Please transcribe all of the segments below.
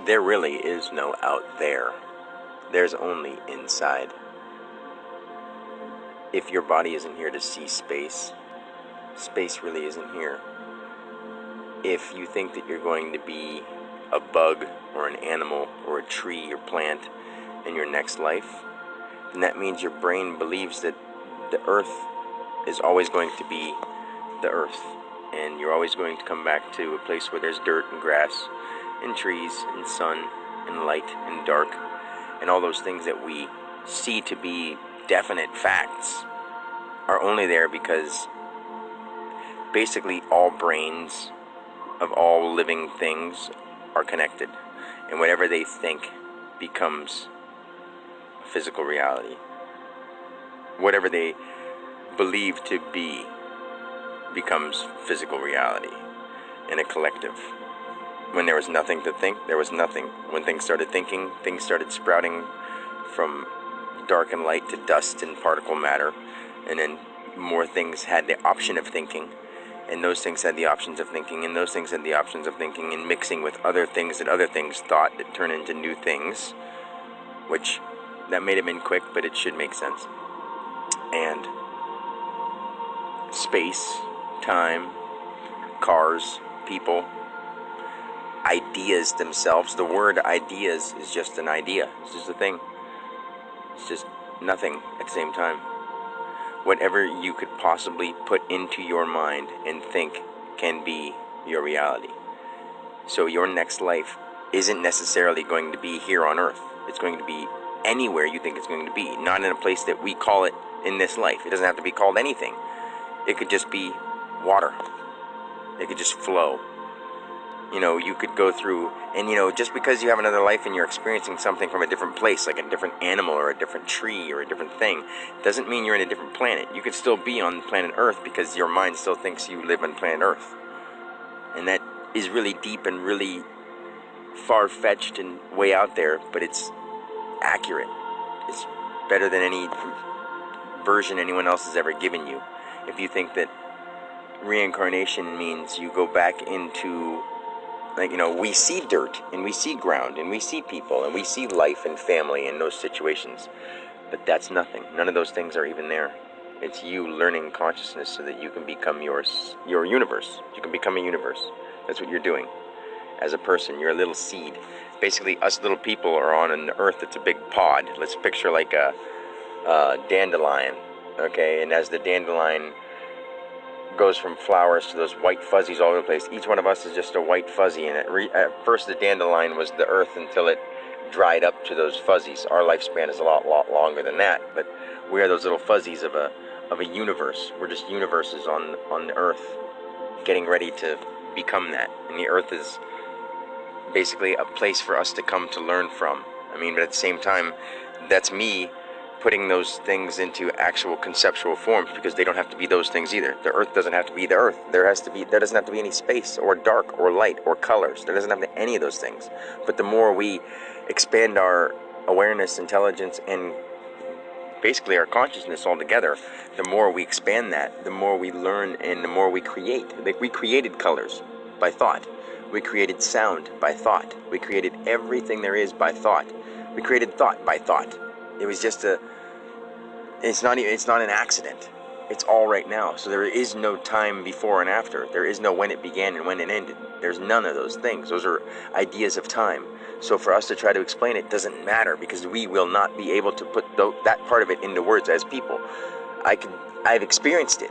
There really is no out there. There's only inside. If your body isn't here to see space, space really isn't here. If you think that you're going to be a bug or an animal or a tree or plant in your next life, then that means your brain believes that the earth is always going to be the earth, and you're always going to come back to a place where there's dirt and grass and trees and sun and light and dark and all those things that we see to be definite facts are only there because basically all brains of all living things are connected, and whatever they think becomes a physical reality. Whatever they believe to be becomes physical reality in a collective. When there was nothing to think, there was nothing. When things started thinking, things started sprouting from dark and light to dust and particle matter, and then more things had the option of thinking, and those things had the options of thinking, and those things had the options of thinking, and mixing with other things that other things thought that turned into new things, which that may have been quick, but it should make sense. And space, time, cars, people, ideas themselves. The word ideas is just an idea. It's just a thing. It's just nothing at the same time. Whatever you could possibly put into your mind and think can be your reality. So your next life isn't necessarily going to be here on Earth. It's going to be anywhere you think it's going to be. Not in a place that we call it in this life. It doesn't have to be called anything. It could just be water. It could just flow. You could go through, and just because you have another life and you're experiencing something from a different place, like a different animal or a different tree or a different thing, doesn't mean you're in a different planet. You could still be on planet Earth because your mind still thinks you live on planet Earth. And that is really deep and really far-fetched and way out there, but it's accurate. It's better than any version anyone else has ever given you. If you think that reincarnation means you go back into, we see dirt and we see ground and we see people and we see life and family in those situations, but that's nothing. None of those things are even there. It's you learning consciousness so that you can become your universe. You can become a universe. That's what you're doing. As a person, you're a little seed. Basically, us little people are on an earth that's a big pod. Let's picture like a dandelion, okay? And as the dandelion goes from flowers to those white fuzzies all over the place, each one of us is just a white fuzzy. And at first, the dandelion was the earth until it dried up to those fuzzies. Our lifespan is a lot longer than that, but we are those little fuzzies of a universe. We're just universes on the earth, getting ready to become that. And the earth is basically a place for us to come to learn from. But at the same time, that's me putting those things into actual conceptual forms, because they don't have to be those things either. The earth doesn't have to be the earth. There doesn't have to be any space or dark or light or colors. There doesn't have to be any of those things. But the more we expand our awareness, intelligence, and basically our consciousness altogether, the more we expand that, the more we learn and the more we create. Like, we created colors by thought. We created sound by thought. We created everything there is by thought. We created thought by thought. It was just it's not an accident. It's all right now. So there is no time before and after. There is no when it began and when it ended. There's none of those things. Those are ideas of time. So for us to try to explain it doesn't matter, because we will not be able to put that part of it into words as people. I've experienced it,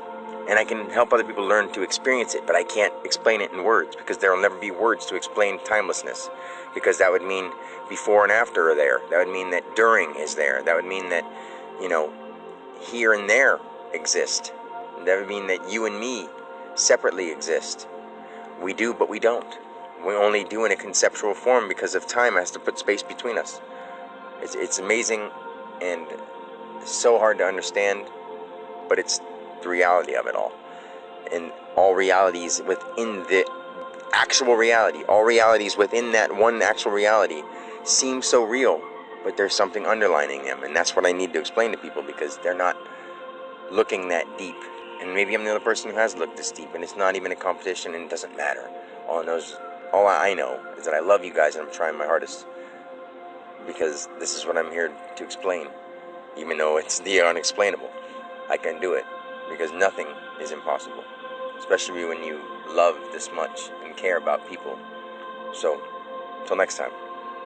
and I can help other people learn to experience it, but I can't explain it in words, because there will never be words to explain timelessness, because that would mean before and after are there. That would mean that during is there. That would mean that, here and there exist. That would mean that you and me separately exist. We do, but we don't. We only do in a conceptual form because of time has to put space between us. It's amazing and so hard to understand, but it's the reality of it all. And all realities within the actual reality, all realities within that one actual reality seem so real, but there's something underlining them. And that's what I need to explain to people, because they're not looking that deep. And maybe I'm the other person who has looked this deep, and it's not even a competition, and it doesn't matter. All I know is All I know is that I love you guys and I'm trying my hardest, because this is what I'm here to explain. Even though it's the unexplainable, I can do it, because nothing is impossible, especially when you love this much and care about people. So, till next time.